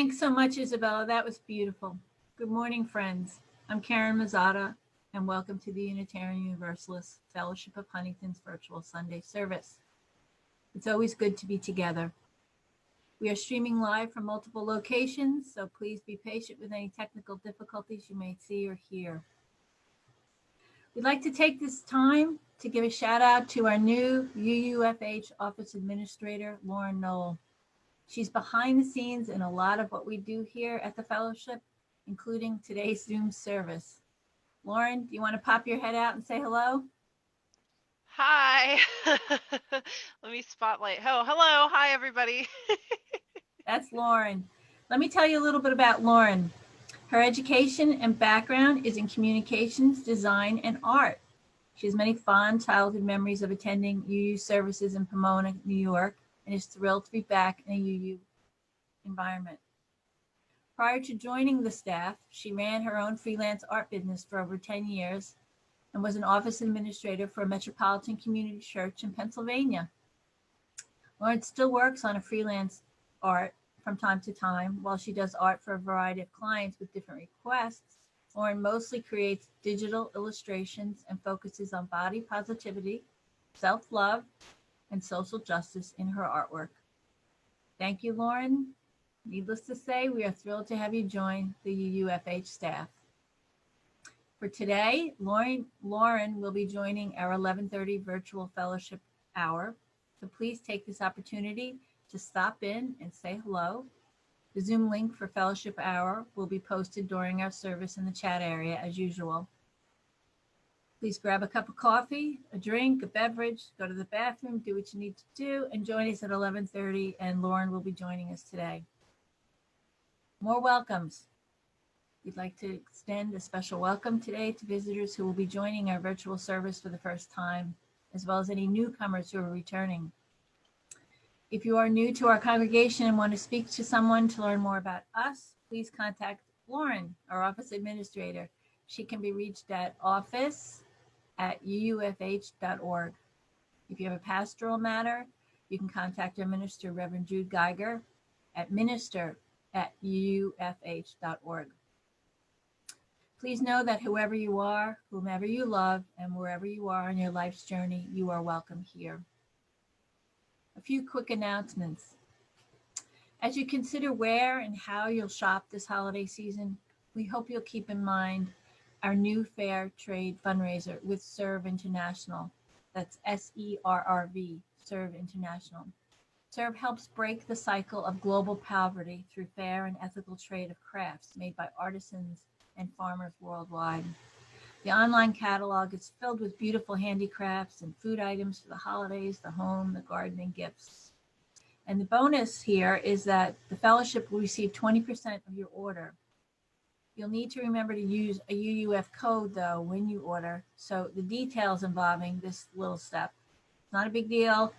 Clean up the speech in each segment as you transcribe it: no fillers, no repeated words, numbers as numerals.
Thanks so much, Isabella. That was beautiful. Good morning, friends. I'm Karen Mazzata, and welcome to the Unitarian Universalist Fellowship of Huntington's virtual Sunday service. It's always good to be together. We are streaming live from multiple locations, so please be patient with any technical difficulties you may see or hear. We'd like to take this time to give a shout out to our new UUFH Office Administrator, Lauren Knoll. She's behind the scenes in a lot of what we do here at the Fellowship, including today's Zoom service. Lauren, do you want to pop your head out and say hello? Hi. Let me spotlight. Oh, hello. Hi, everybody. That's Lauren. Let me tell you a little bit about Lauren. Her education and background is in communications, design, and art. She has many fond childhood memories of attending UU services in Pomona, New York, and is thrilled to be back in a UU environment. Prior to joining the staff, she ran her own freelance art business for over 10 years and was an office administrator for a metropolitan community church in Pennsylvania. Lauren still works on a freelance art from time to time. While she does art for a variety of clients with different requests, Lauren mostly creates digital illustrations and focuses on body positivity, self-love, and social justice in her artwork. Thank you, Lauren. Needless to say, we are thrilled to have you join the UUFH staff. For today, Lauren will be joining our 11:30 virtual fellowship hour. So please take this opportunity to stop in and say hello. The Zoom link for fellowship hour will be posted during our service in the chat area as usual. Please grab a cup of coffee, a drink, a beverage, go to the bathroom, do what you need to do, and join us at 11:30, and Lauren will be joining us today. More welcomes. We'd like to extend a special welcome today to visitors who will be joining our virtual service for the first time, as well as any newcomers who are returning. If you are new to our congregation and want to speak to someone to learn more about us, please contact Lauren, our office administrator. She can be reached at office@uufh.org. If you have a pastoral matter, you can contact our minister, Reverend Jude Geiger, at minister@uufh.org. Please know that whoever you are, whomever you love, and wherever you are on your life's journey, you are welcome here. A few quick announcements. As you consider where and how you'll shop this holiday season, we hope you'll keep in mind our new fair trade fundraiser with Serve International. That's SERRV, Serve International. Serve helps break the cycle of global poverty through fair and ethical trade of crafts made by artisans and farmers worldwide. The online catalog is filled with beautiful handicrafts and food items for the holidays, the home, the garden, and gifts. And the bonus here is that the fellowship will receive 20% of your order. You'll need to remember to use a UUF code, though, when you order. So the details involving this little step, it's not a big deal.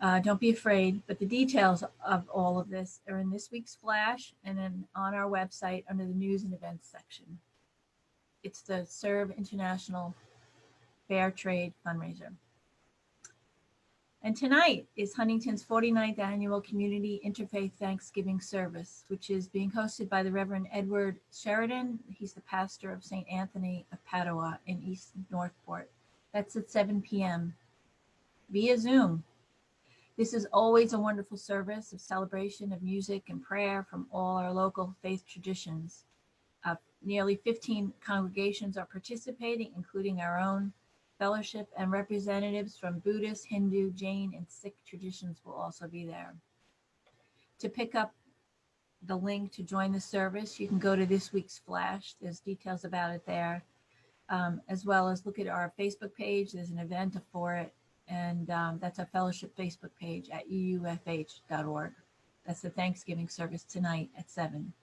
Don't be afraid, but the details of all of this are in this week's flash and then on our website under the news and events section. It's the Serve International Fair Trade fundraiser. And tonight is Huntington's 49th annual Community Interfaith Thanksgiving service, which is being hosted by the Reverend Edward Sheridan. He's the pastor of St. Anthony of Padua in East Northport. That's at 7 p.m. via Zoom. This is always a wonderful service of celebration of music and prayer from all our local faith traditions. Nearly 15 congregations are participating, including our own fellowship, and representatives from Buddhist, Hindu, Jain, and Sikh traditions will also be there. To pick up the link to join the service, you can go to this week's flash. There's details about it there, as well as look at our Facebook page. There's an event for it. And that's our fellowship Facebook page at uufh.org. That's the Thanksgiving service tonight at 7.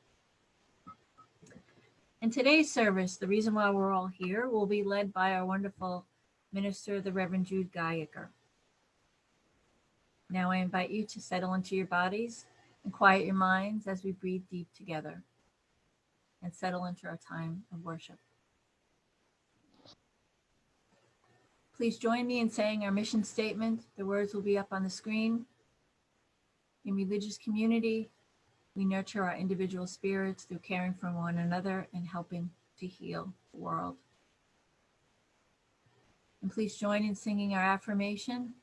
And today's service, the reason why we're all here, will be led by our wonderful minister, the Reverend Jude Geiger. Now I invite you to settle into your bodies and quiet your minds as we breathe deep together and settle into our time of worship. Please join me in saying our mission statement. The words will be up on the screen. In religious community, We nurture our individual spirits through caring for one another and helping to heal the world. And please join in singing our affirmation.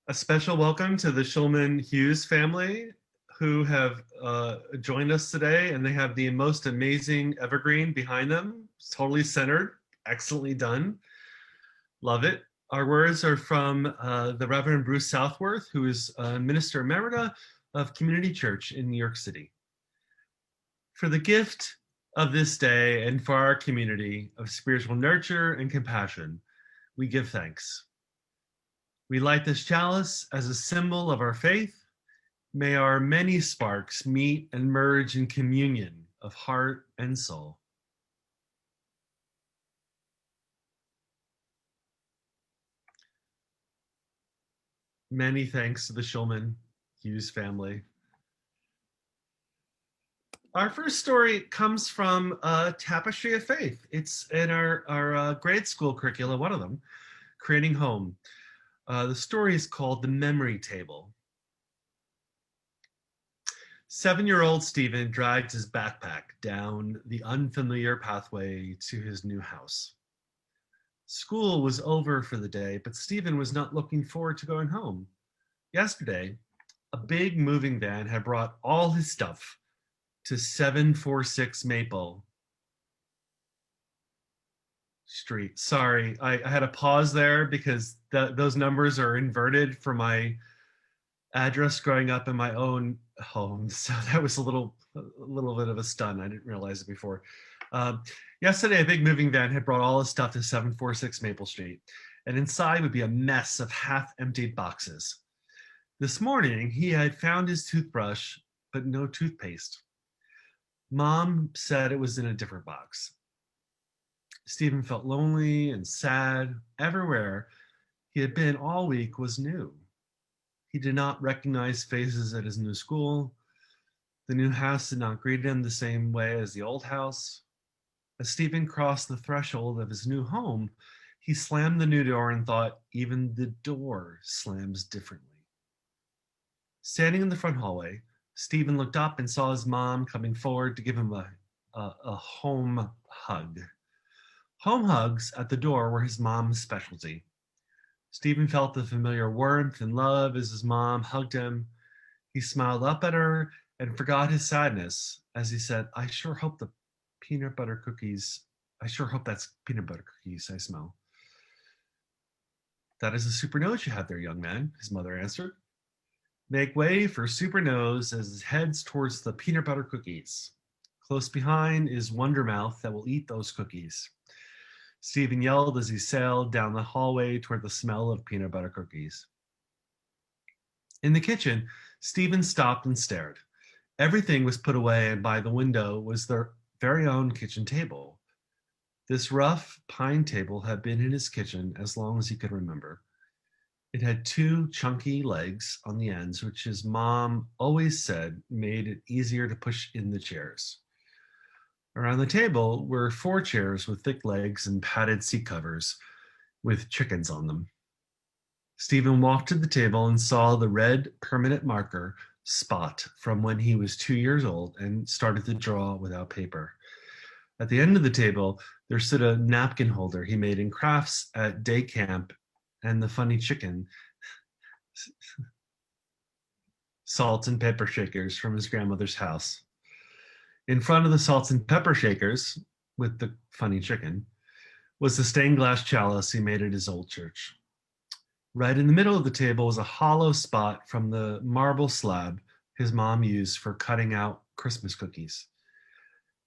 A special welcome to the Shulman Hughes family who have joined us today, and they have the most amazing evergreen behind them. It's totally centered, excellently done. Love it. Our words are from the Reverend Bruce Southworth, who is Minister Emerita of Community Church in New York City. For the gift of this day and for our community of spiritual nurture and compassion, we give thanks. We light this chalice as a symbol of our faith. May our many sparks meet and merge in communion of heart and soul. Many thanks to the Shulman Hughes family. Our first story comes from Tapestry of Faith. It's in our grade school curriculum, one of them, Creating Home. The story is called The Memory Table. 7-year-old Stephen dragged his backpack down the unfamiliar pathway to his new house. School was over for the day, but Stephen was not looking forward to going home. Yesterday, a big moving van had brought all his stuff to 746 Maple Street. Sorry, I had a pause there because those numbers are inverted for my address growing up in my own home. So that was a little bit of a stun. I didn't realize it before. Yesterday, a big moving van had brought all his stuff to 746 Maple Street, and inside would be a mess of half-emptied boxes. This morning, he had found his toothbrush, but no toothpaste. Mom said it was in a different box. Stephen felt lonely and sad. Everywhere he had been all week was new. He did not recognize faces at his new school. The new house did not greet him the same way as the old house. As Stephen crossed the threshold of his new home, he slammed the new door and thought, even the door slams differently. Standing in the front hallway, Stephen looked up and saw his mom coming forward to give him a home hug. Home hugs at the door were his mom's specialty. Stephen felt the familiar warmth and love as his mom hugged him. He smiled up at her and forgot his sadness as he said, I sure hope that's peanut butter cookies I smell. That is a super nose you have there, young man, his mother answered. Make way for Super Nose as it heads towards the peanut butter cookies. Close behind is Wondermouth that will eat those cookies. Stephen yelled as he sailed down the hallway toward the smell of peanut butter cookies. In the kitchen, Stephen stopped and stared. Everything was put away, and by the window was their very own kitchen table. This rough pine table had been in his kitchen as long as he could remember. It had 2 chunky legs on the ends, which his mom always said made it easier to push in the chairs. Around the table were 4 chairs with thick legs and padded seat covers with chickens on them. Stephen walked to the table and saw the red permanent marker spot from when he was 2 years old and started to draw without paper. At the end of the table, there stood a napkin holder he made in crafts at day camp and the funny chicken salt and pepper shakers from his grandmother's house. In front of the salt and pepper shakers, with the funny chicken, was the stained glass chalice he made at his old church. Right in the middle of the table was a hollow spot from the marble slab his mom used for cutting out Christmas cookies.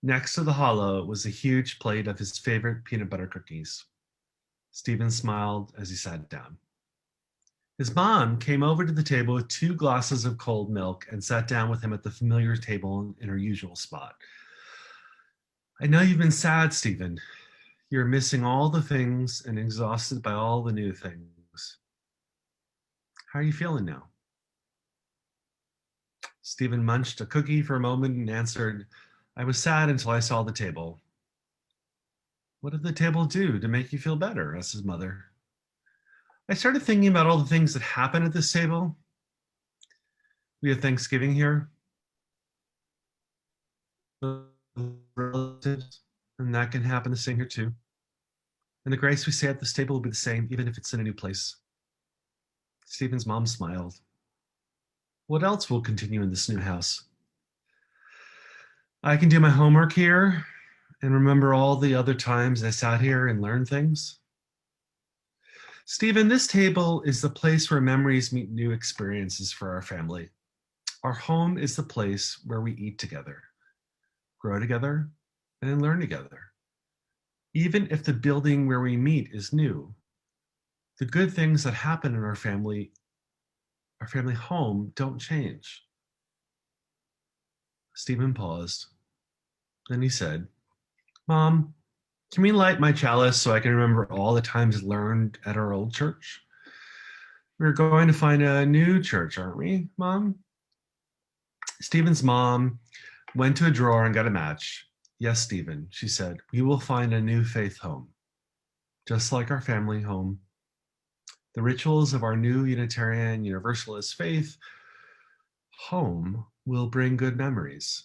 Next to the hollow was a huge plate of his favorite peanut butter cookies. Stephen smiled as he sat down. His mom came over to the table with 2 glasses of cold milk and sat down with him at the familiar table in her usual spot. I know you've been sad, Stephen. You're missing all the things and exhausted by all the new things. How are you feeling now? Stephen munched a cookie for a moment and answered, I was sad until I saw the table. What did the table do to make you feel better? Asked his mother. I started thinking about all the things that happen at this table. We have Thanksgiving here, relatives, and that can happen the same here too. And the grace we say at this table will be the same, even if it's in a new place. Stephen's mom smiled. What else will continue in this new house? I can do my homework here and remember all the other times I sat here and learned things. Stephen, this table is the place where memories meet new experiences for our family. Our home is the place where we eat together, grow together, and learn together. Even if the building where we meet is new, the good things that happen in our family home don't change. Stephen paused. Then he said, Mom, can we light my chalice so I can remember all the times learned at our old church? We're going to find a new church, aren't we, Mom? Stephen's mom went to a drawer and got a match. Yes, Stephen, she said, we will find a new faith home, just like our family home. The rituals of our new Unitarian Universalist faith home will bring good memories.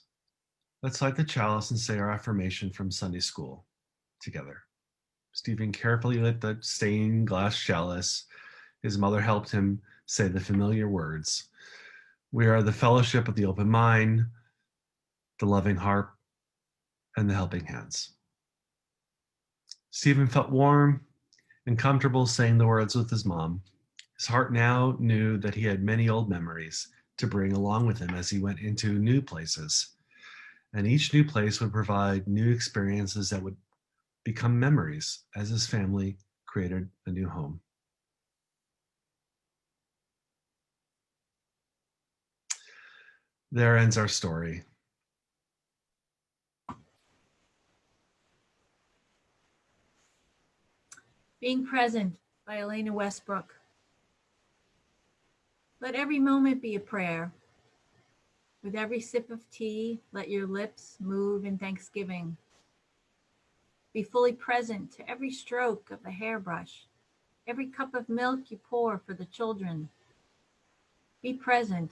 Let's light the chalice and say our affirmation from Sunday school together. Stephen carefully lit the stained glass chalice. His mother helped him say the familiar words. We are the fellowship of the open mind, the loving heart, and the helping hands. Stephen felt warm and comfortable saying the words with his mom. His heart now knew that he had many old memories to bring along with him as he went into new places. And each new place would provide new experiences that would become memories as his family created a new home. There ends our story. Being Present by Elena Westbrook. Let every moment be a prayer. With every sip of tea, let your lips move in thanksgiving. Be fully present to every stroke of the hairbrush, every cup of milk you pour for the children. Be present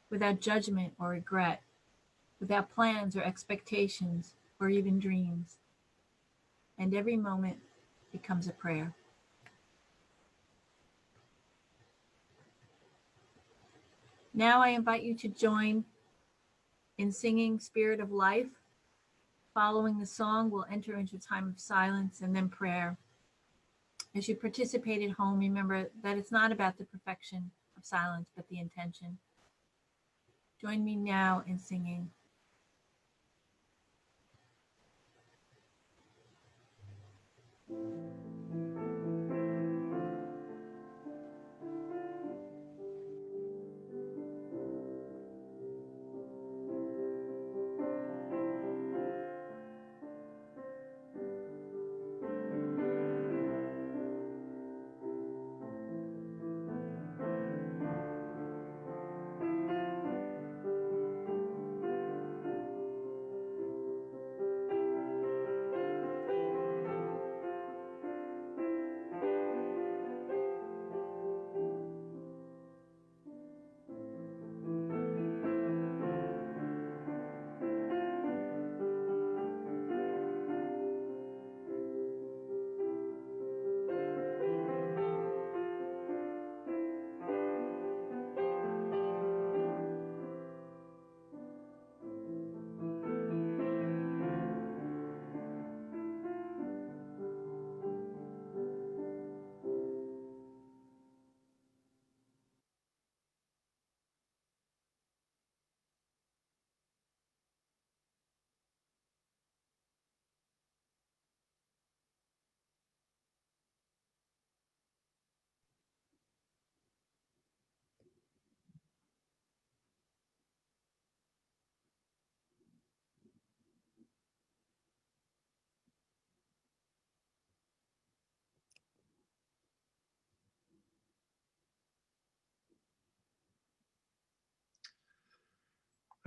without judgment or regret, without plans or expectations or even dreams. And every moment becomes a prayer. Now I invite you to join in singing Spirit of Life. Following the song, we'll enter into a time of silence and then prayer. As you participate at home, remember that it's not about the perfection of silence, but the intention. Join me now in singing.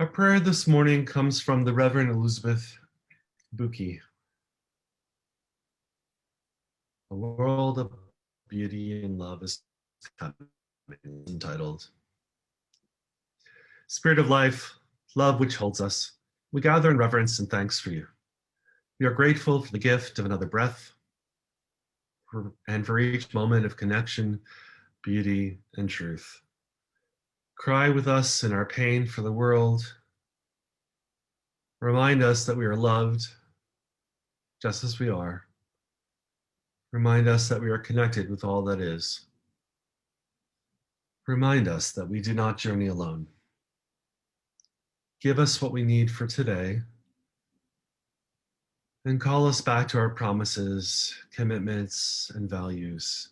Our prayer this morning comes from the Reverend Elizabeth Buki. A world of beauty and love is coming, entitled. Spirit of life, love which holds us, we gather in reverence and thanks for you. We are grateful for the gift of another breath and for each moment of connection, beauty, and truth. Cry with us in our pain for the world. Remind us that we are loved just as we are. Remind us that we are connected with all that is. Remind us that we do not journey alone. Give us what we need for today, and call us back to our promises, commitments, and values.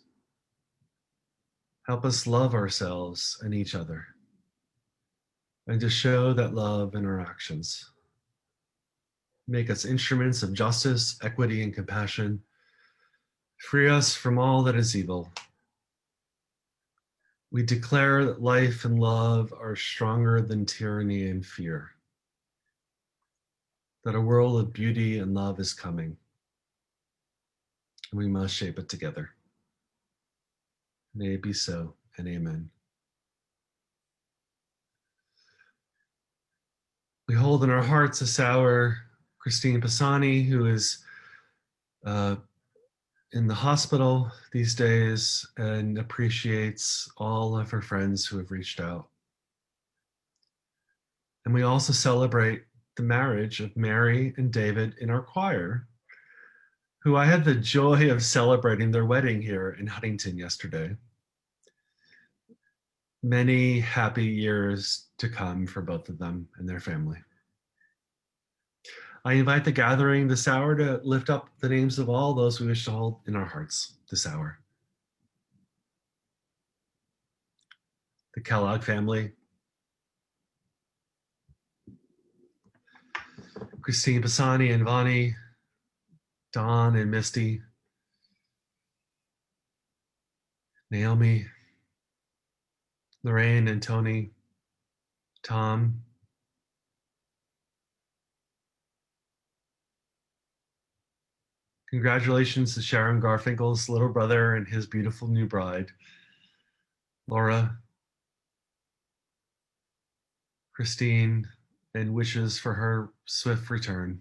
Help us love ourselves and each other, and to show that love in our actions. Make us instruments of justice, equity, and compassion. Free us from all that is evil. We declare that life and love are stronger than tyranny and fear, that a world of beauty and love is coming, and we must shape it together. May it be so, and amen. We hold in our hearts this hour Christine Pisani, who is in the hospital these days and appreciates all of her friends who have reached out. And we also celebrate the marriage of Mary and David in our choir, who I had the joy of celebrating their wedding here in Huntington yesterday. Many happy years to come for both of them and their family. I invite the gathering this hour to lift up the names of all those we wish to hold in our hearts this hour. The Kellogg family, Christine Pisani and Vani, Don and Misty, Naomi, Lorraine and Tony, Tom, congratulations to Sharon Garfinkel's little brother and his beautiful new bride, Laura, Christine, and wishes for her swift return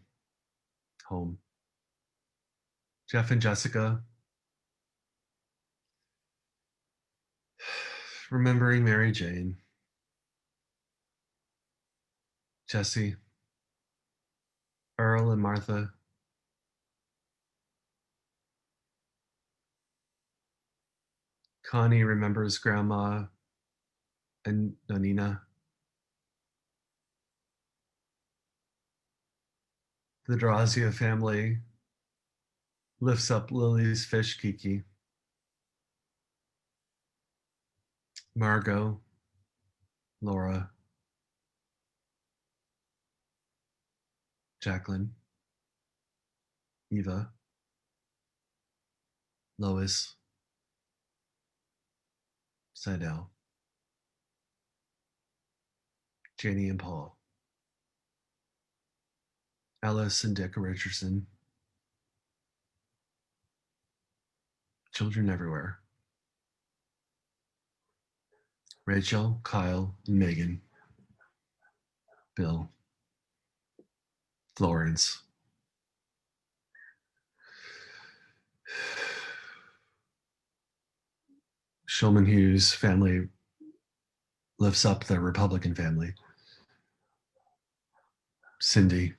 home. Jeff and Jessica, remembering Mary Jane, Jesse, Earl and Martha, Connie remembers Grandma and Nonina. The Drazia family lifts up Lily's fish Kiki. Margot, Laura, Jacqueline, Eva, Lois, Seidel, Janie and Paul, Alice and Dick Richardson, children everywhere, Rachel, Kyle, and Megan, Bill, Florence, Shulman Hughes family lifts up the Republican family, Cindy,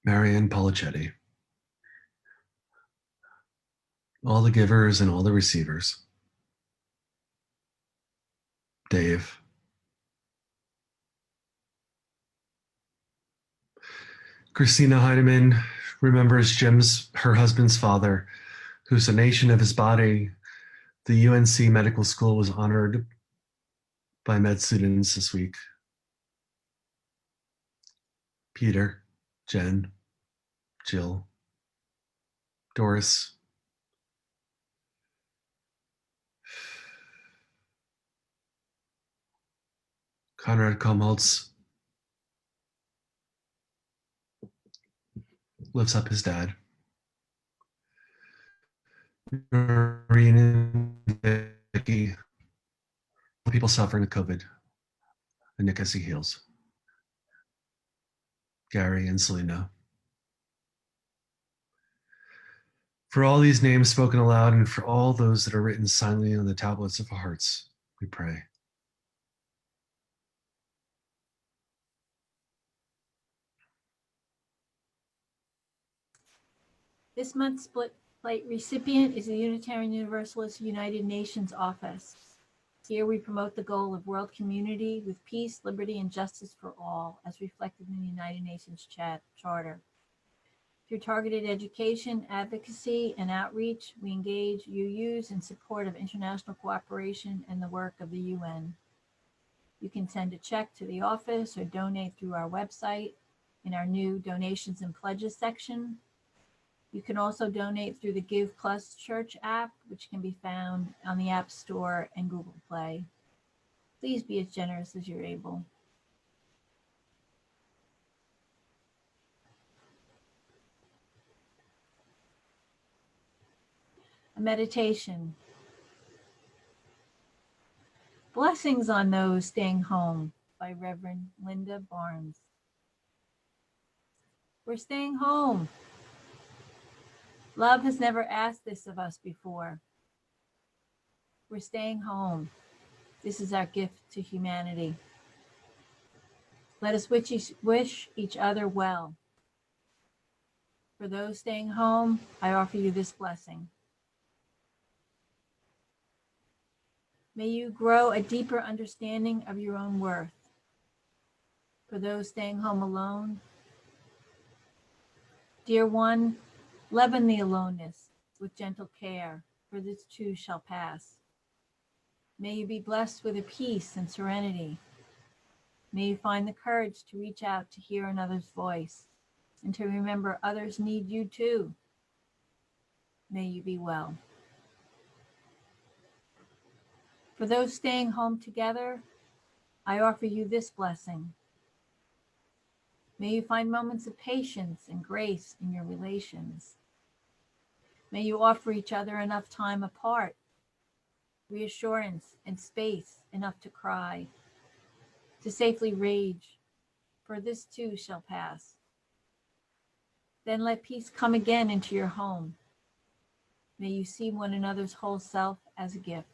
Marianne Polichetti, all the givers and all the receivers, Dave, Christina Heinemann remembers her husband's father, whose donation of his body, the UNC Medical School was honored by med students this week. Peter, Jen, Jill, Doris, Conrad Komeltz lifts up his dad. Noreen and Vicky, people suffering with COVID, and Nick as he heals. Gary and Selena. For all these names spoken aloud and for all those that are written silently on the tablets of our hearts, we pray. This month's split plate recipient is the Unitarian Universalist United Nations Office. Here we promote the goal of world community with peace, liberty, and justice for all, as reflected in the United Nations Charter. Through targeted education, advocacy, and outreach, we engage UUs in support of international cooperation and the work of the UN. You can send a check to the office or donate through our website in our new Donations and Pledges section. You can also donate through the Give Plus Church app, which can be found on the App Store and Google Play. Please be as generous as you're able. A meditation. Blessings on Those Staying Home by Reverend Linda Barnes. We're staying home. Love has never asked this of us before. We're staying home. This is our gift to humanity. Let us wish each other well. For those staying home, I offer you this blessing. May you grow a deeper understanding of your own worth. For those staying home alone, dear one, leaven the aloneness with gentle care, for this too shall pass. May you be blessed with a peace and serenity. May you find the courage to reach out to hear another's voice and to remember others need you too. May you be well. For those staying home together, I offer you this blessing. May you find moments of patience and grace in your relations. May you offer each other enough time apart, reassurance and space enough to cry, to safely rage, for this too shall pass. Then let peace come again into your home. May you see one another's whole self as a gift.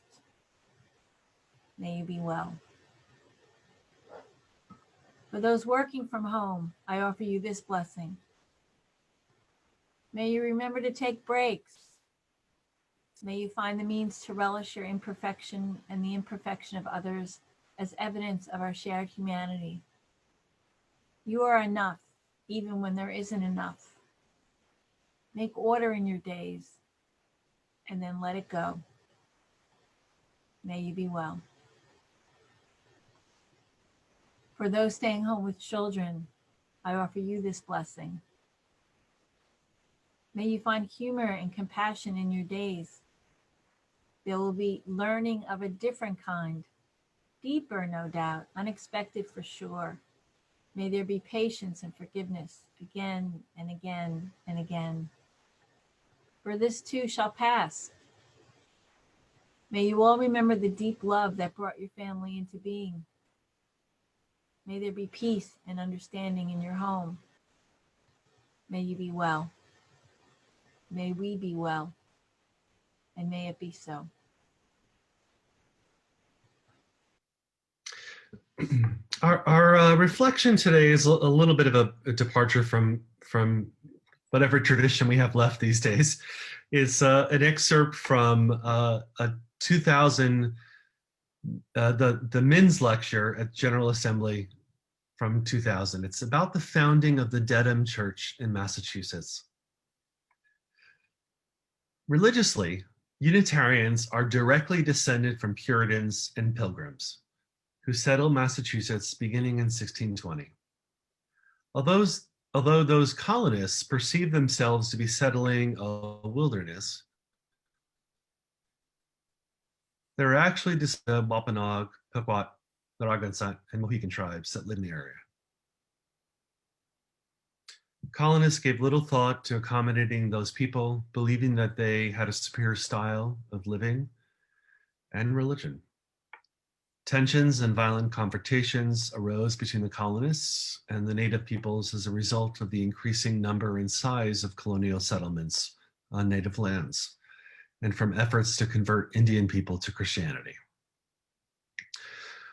May you be well. For those working from home, I offer you this blessing. May you remember to take breaks. May you find the means to relish your imperfection and the imperfection of others as evidence of our shared humanity. You are enough, even when there isn't enough. Make order in your days, and then let it go. May you be well. For those staying home with children, I offer you this blessing. May you find humor and compassion in your days. There will be learning of a different kind, deeper, no doubt, unexpected for sure. May there be patience and forgiveness again and again and again. For this too shall pass. May you all remember the deep love that brought your family into being. May there be peace and understanding in your home. May you be well. May we be well. And may it be so. Our reflection today is a little bit of a departure from whatever tradition we have left these days. It's an excerpt from a 2000 the men's lecture at General Assembly from 2000. It's about the founding of the Dedham Church in Massachusetts. Religiously, Unitarians are directly descended from Puritans and Pilgrims who settled Massachusetts beginning in 1620. Although those colonists perceived themselves to be settling a wilderness, they were actually Wampanoag, Pequot, Narragansett, and Mohican tribes that live in the area. Colonists gave little thought to accommodating those people, believing that they had a superior style of living and religion. Tensions and violent confrontations arose between the colonists and the native peoples as a result of the increasing number and size of colonial settlements on native lands, and from efforts to convert Indian people to Christianity.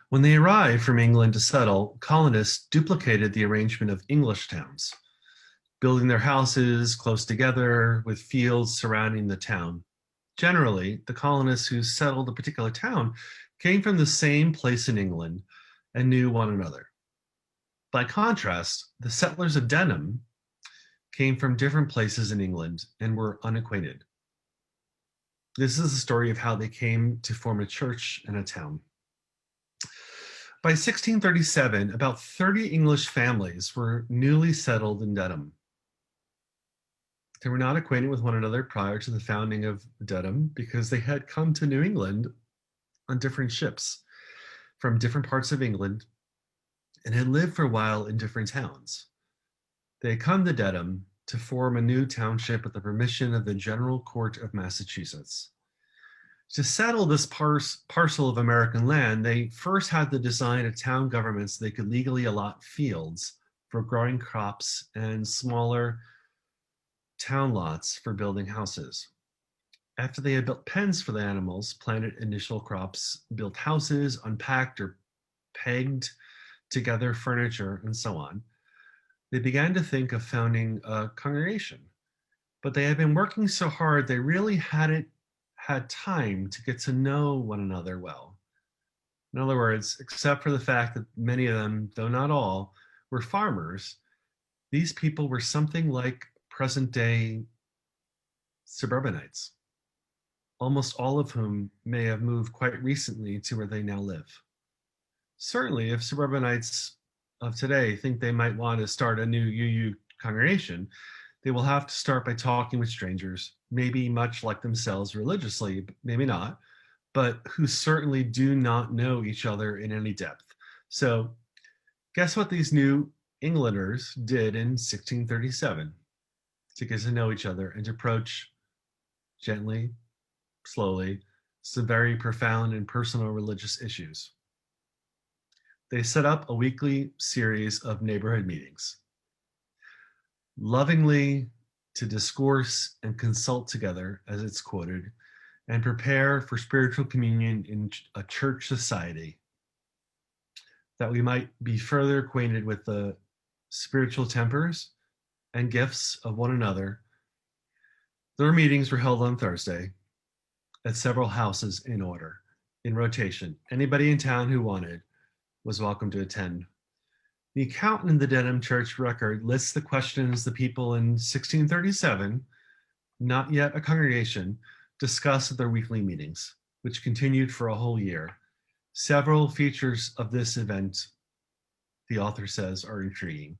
When they arrived from England to settle, colonists duplicated the arrangement of English towns, building their houses close together with fields surrounding the town. Generally, the colonists who settled a particular town came from the same place in England and knew one another. By contrast, the settlers of Denham came from different places in England and were unacquainted. This is the story of how they came to form a church and a town. By 1637, about 30 English families were newly settled in Dedham. They were not acquainted with one another prior to the founding of Dedham because they had come to New England on different ships from different parts of England and had lived for a while in different towns. They had come to Dedham to form a new township with the permission of the General Court of Massachusetts. To settle this parcel of American land, they first had to design a town government so they could legally allot fields for growing crops and smaller town lots for building houses. After they had built pens for the animals, planted initial crops, built houses, unpacked or pegged together furniture, and so on, they began to think of founding a congregation. But they had been working so hard, they really hadn't had time to get to know one another well. In other words, except for the fact that many of them, though not all, were farmers, these people were something like present-day suburbanites, almost all of whom may have moved quite recently to where they now live. Certainly, if suburbanites of today think they might want to start a new UU congregation, they will have to start by talking with strangers, maybe much like themselves religiously, maybe not, but who certainly do not know each other in any depth. So guess what these New Englanders did in 1637 to get to know each other and to approach gently, slowly, some very profound and personal religious issues. They set up a weekly series of neighborhood meetings, lovingly to discourse and consult together, as it's quoted, and prepare for spiritual communion in a church society, that we might be further acquainted with the spiritual tempers and gifts of one another. Their meetings were held on Thursday at several houses in order, in rotation. Anybody in town who wanted was welcome to attend. The account in the Dedham Church record lists the questions the people in 1637, not yet a congregation, discussed at their weekly meetings, which continued for a whole year. Several features of this event, the author says, are intriguing.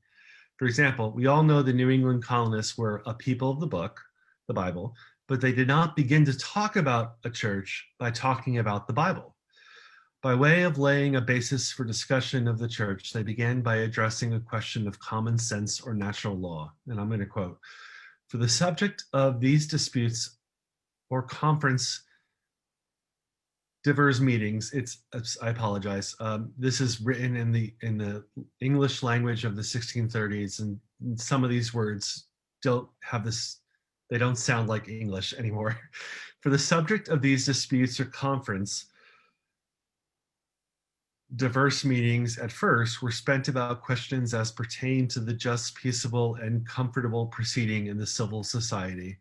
For example, we all know the New England colonists were a people of the book, the Bible, but they did not begin to talk about a church by talking about the Bible. By way of laying a basis for discussion of the church, they began by addressing a question of common sense or natural law. And I'm going to quote, "For the subject of these disputes or conference diverse meetings," I apologize. This is written in the English language of the 1630s, and some of these words don't have this, they don't sound like English anymore. "For the subject of these disputes or conference, diverse meetings at first were spent about questions as pertain to the just, peaceable, and comfortable proceeding in the civil society."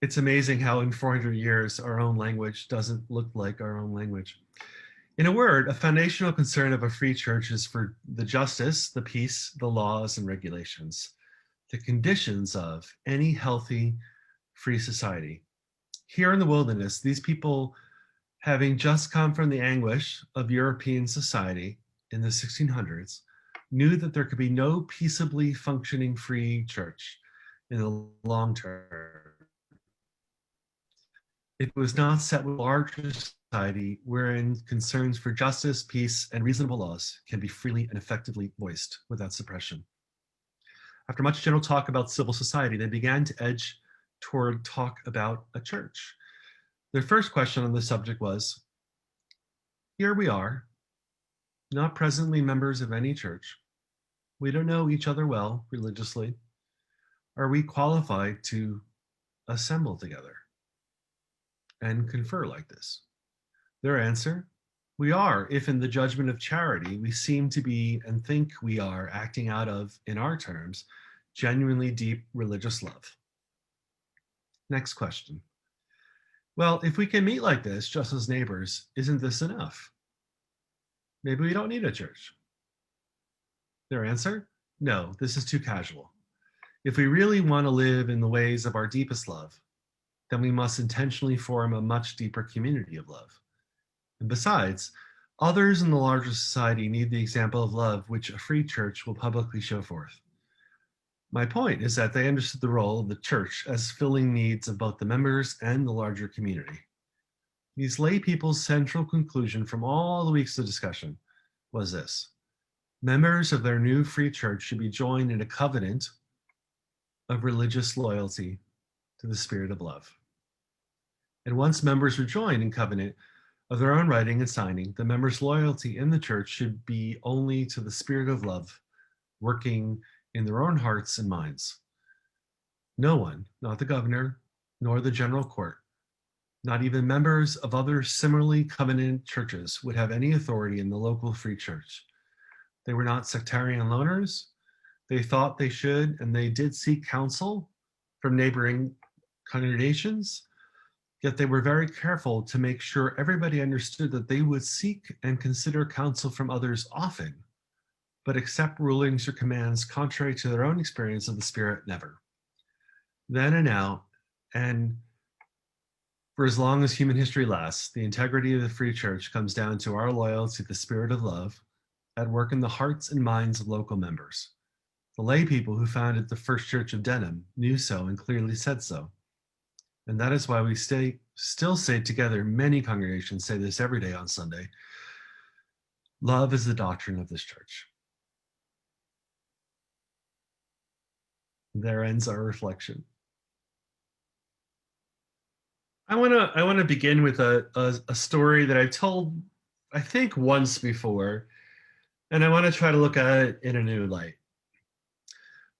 It's amazing how in 400 years our own language doesn't look like our own language. In a word, a foundational concern of a free church is for the justice, the peace, the laws and regulations, the conditions of any healthy free society. Here in the wilderness, these people, having just come from the anguish of European society in the 1600s, knew that there could be no peaceably functioning free church in the long term. It was not set with a larger society wherein concerns for justice, peace, and reasonable laws can be freely and effectively voiced without suppression. After much general talk about civil society, they began to edge toward talk about a church. Their first question on the subject was, here we are, not presently members of any church. We don't know each other well religiously. Are we qualified to assemble together and confer like this? Their answer, we are, if in the judgment of charity we seem to be and think we are acting out of, in our terms, genuinely deep religious love. Next question. Well, if we can meet like this, just as neighbors, isn't this enough? Maybe we don't need a church. Their answer, no, this is too casual. If we really want to live in the ways of our deepest love, then we must intentionally form a much deeper community of love. And besides, others in the larger society need the example of love which a free church will publicly show forth. My point is that they understood the role of the church as filling needs of both the members and the larger community. These lay people's central conclusion from all the weeks of discussion was this: members of their new free church should be joined in a covenant of religious loyalty to the spirit of love. And once members were joined in covenant of their own writing and signing, the members' loyalty in the church should be only to the spirit of love, working in their own hearts and minds. No one, not the governor, nor the general court, not even members of other similarly covenanted churches, would have any authority in the local free church. They were not sectarian loners. They thought they should, and they did seek counsel from neighboring congregations, yet they were very careful to make sure everybody understood that they would seek and consider counsel from others often, but accept rulings or commands contrary to their own experience of the Spirit never. Then and now, and for as long as human history lasts, the integrity of the free church comes down to our loyalty to the spirit of love at work in the hearts and minds of local members. The lay people who founded the First Church of Denham knew so and clearly said so. And that is why we still say together, many congregations say this every day on Sunday, love is the doctrine of this church. There ends our reflection. I want to begin with a story that I've told, I think, once before, and I want to try to look at it in a new light.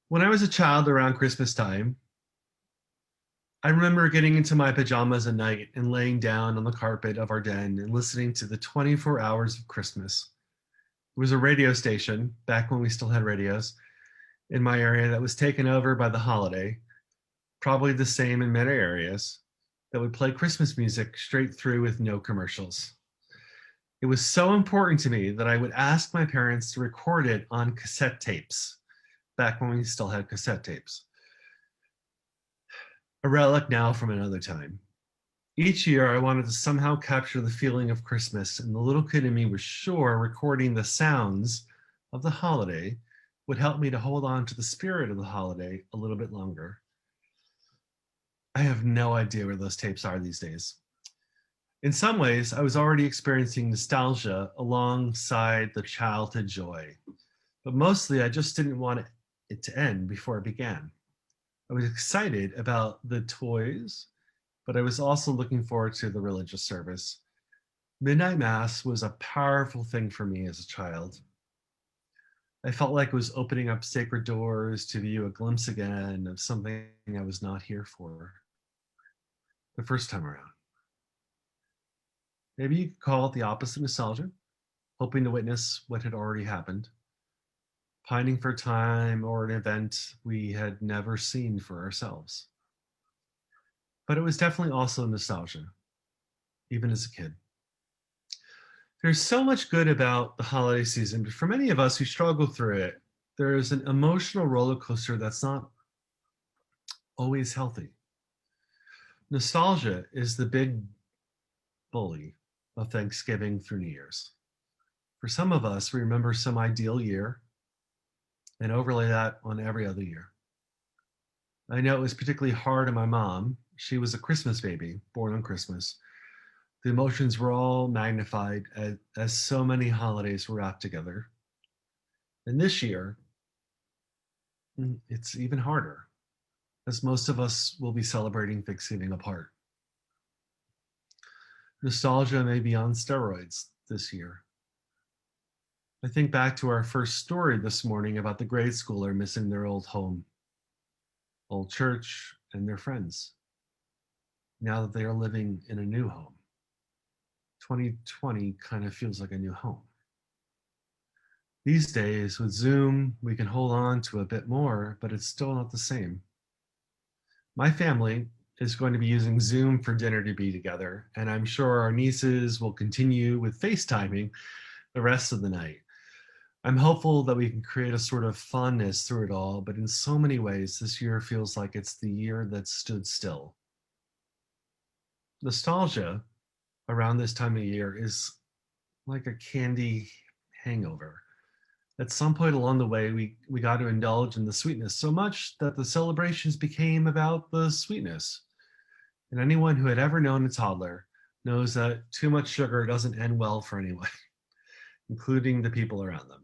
When I was a child around Christmas time, I remember getting into my pajamas at night and laying down on the carpet of our den and listening to the 24 Hours of Christmas. It was a radio station, back when we still had radios, in my area that was taken over by the holiday, probably the same in many areas, that would play Christmas music straight through with no commercials. It was so important to me that I would ask my parents to record it on cassette tapes, back when we still had cassette tapes. A relic now from another time. Each year I wanted to somehow capture the feeling of Christmas, and the little kid in me was sure recording the sounds of the holiday would help me to hold on to the spirit of the holiday a little bit longer. I have no idea where those tapes are these days. In some ways, I was already experiencing nostalgia alongside the childhood joy, but mostly I just didn't want it to end before it began. I was excited about the toys, but I was also looking forward to the religious service. Midnight Mass was a powerful thing for me as a child. I felt like it was opening up sacred doors to view a glimpse again of something I was not here for the first time around. Maybe you could call it the opposite nostalgia, hoping to witness what had already happened, pining for time or an event we had never seen for ourselves. But it was definitely also nostalgia, even as a kid. There's so much good about the holiday season, but for many of us who struggle through it, there is an emotional roller coaster that's not always healthy. Nostalgia is the big bully of Thanksgiving through New Year's. For some of us, we remember some ideal year and overlay that on every other year. I know it was particularly hard on my mom. She was a Christmas baby, born on Christmas. The emotions were all magnified as so many holidays were wrapped together. And this year, it's even harder, as most of us will be celebrating Thanksgiving apart. Nostalgia may be on steroids this year. I think back to our first story this morning about the grade schooler missing their old home, old church, and their friends, now that they are living in a new home. 2020 kind of feels like a new home. These days, with Zoom, we can hold on to a bit more, but it's still not the same. My family is going to be using Zoom for dinner to be together, and I'm sure our nieces will continue with FaceTiming the rest of the night. I'm hopeful that we can create a sort of fondness through it all, but in so many ways, this year feels like it's the year that stood still. Nostalgia around this time of year is like a candy hangover. At some point along the way, we got to indulge in the sweetness so much that the celebrations became about the sweetness. And anyone who had ever known a toddler knows that too much sugar doesn't end well for anyone, including the people around them.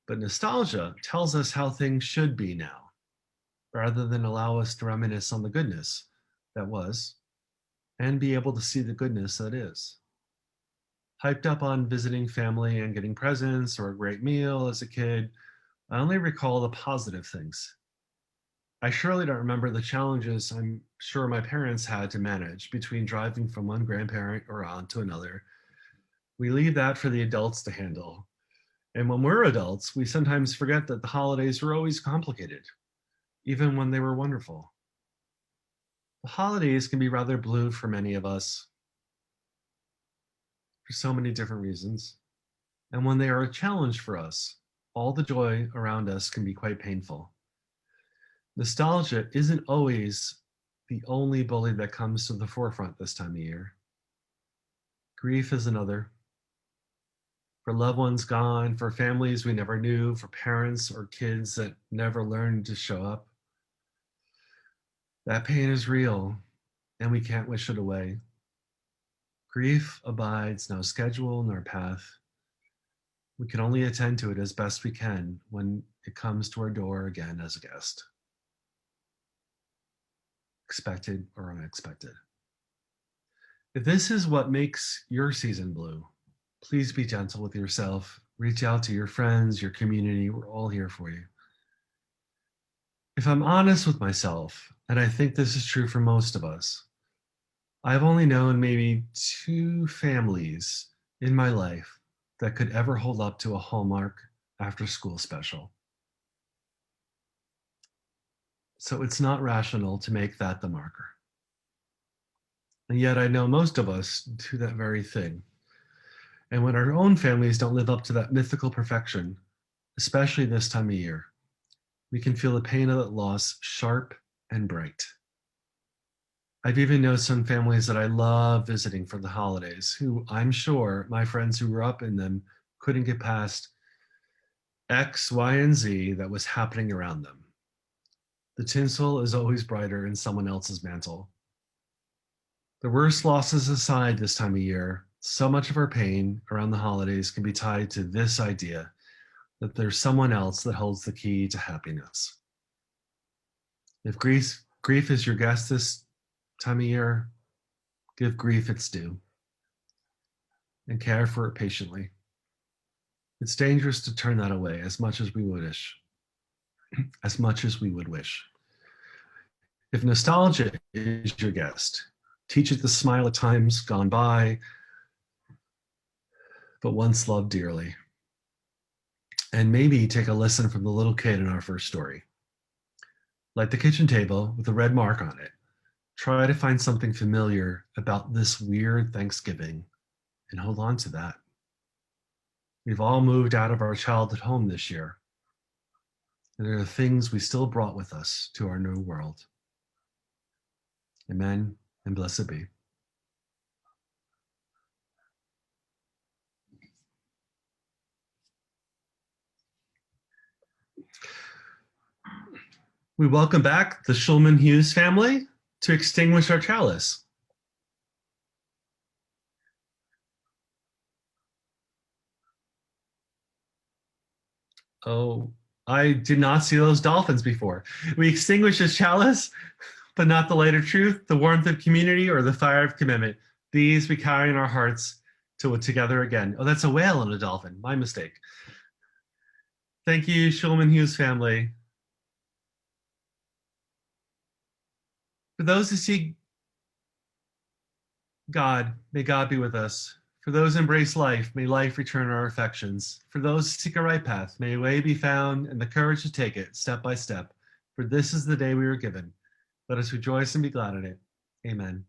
But nostalgia tells us how things should be now, rather than allow us to reminisce on the goodness that was and be able to see the goodness that is. Hyped up on visiting family and getting presents or a great meal as a kid, I only recall the positive things. I surely don't remember the challenges I'm sure my parents had to manage between driving from one grandparent or aunt to another. We leave that for the adults to handle. And when we're adults, we sometimes forget that the holidays were always complicated, even when they were wonderful. The holidays can be rather blue for many of us for so many different reasons. And when they are a challenge for us, all the joy around us can be quite painful. Nostalgia isn't always the only bully that comes to the forefront this time of year. Grief is another. For loved ones gone, for families we never knew, for parents or kids that never learned to show up. That pain is real, and we can't wish it away. Grief abides no schedule nor path. We can only attend to it as best we can when it comes to our door again as a guest. Expected or unexpected. If this is what makes your season blue, please be gentle with yourself. Reach out to your friends, your community. We're all here for you. If I'm honest with myself, and I think this is true for most of us, I've only known maybe 2 families in my life that could ever hold up to a Hallmark after school special. So it's not rational to make that the marker. And yet I know most of us do that very thing. And when our own families don't live up to that mythical perfection, especially this time of year, we can feel the pain of that loss sharp and bright. I've even known some families that I love visiting for the holidays, who I'm sure my friends who grew up in them couldn't get past X, Y, and Z that was happening around them. The tinsel is always brighter in someone else's mantle. The worst losses aside this time of year, so much of our pain around the holidays can be tied to this idea that there's someone else that holds the key to happiness. If grief is your guest this time of year, give grief its due and care for it patiently. It's dangerous to turn that away as much as we would wish. If nostalgia is your guest, teach it to smile at times gone by, but once loved dearly. And maybe take a lesson from the little kid in our first story. Like the kitchen table with a red mark on it, try to find something familiar about this weird Thanksgiving and hold on to that. We've all moved out of our childhood home this year, and there are things we still brought with us to our new world. Amen and blessed be. We welcome back the Schulman Hughes family to extinguish our chalice. Oh, I did not see those dolphins before. We extinguish this chalice, but not the light of truth, the warmth of community, or the fire of commitment. These we carry in our hearts till together again. Oh, that's a whale and a dolphin. My mistake. Thank you, Schulman Hughes family. For those who seek God, may God be with us. For those who embrace life, may life return our affections. For those who seek a right path, may a way be found and the courage to take it step by step. For this is the day we were given. Let us rejoice and be glad in it. Amen.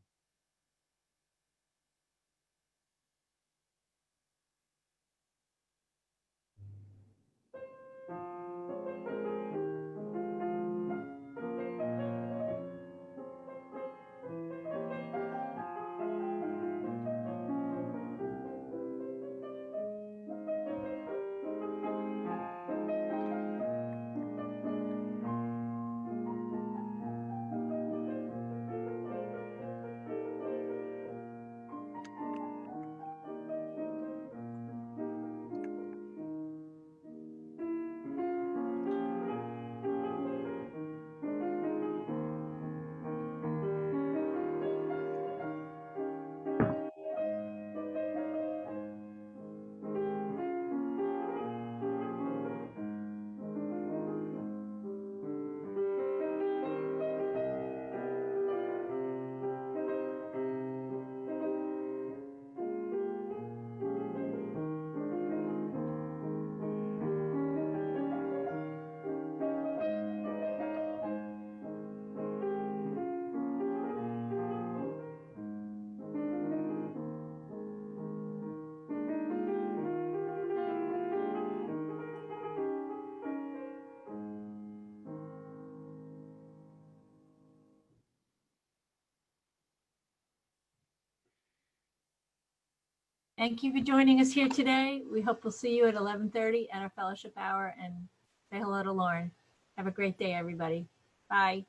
Thank you for joining us here today. We hope we'll see you at 11:30 at our fellowship hour, and say hello to Lauren. Have a great day, everybody. Bye.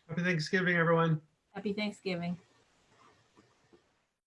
Happy Thanksgiving, everyone. Happy Thanksgiving.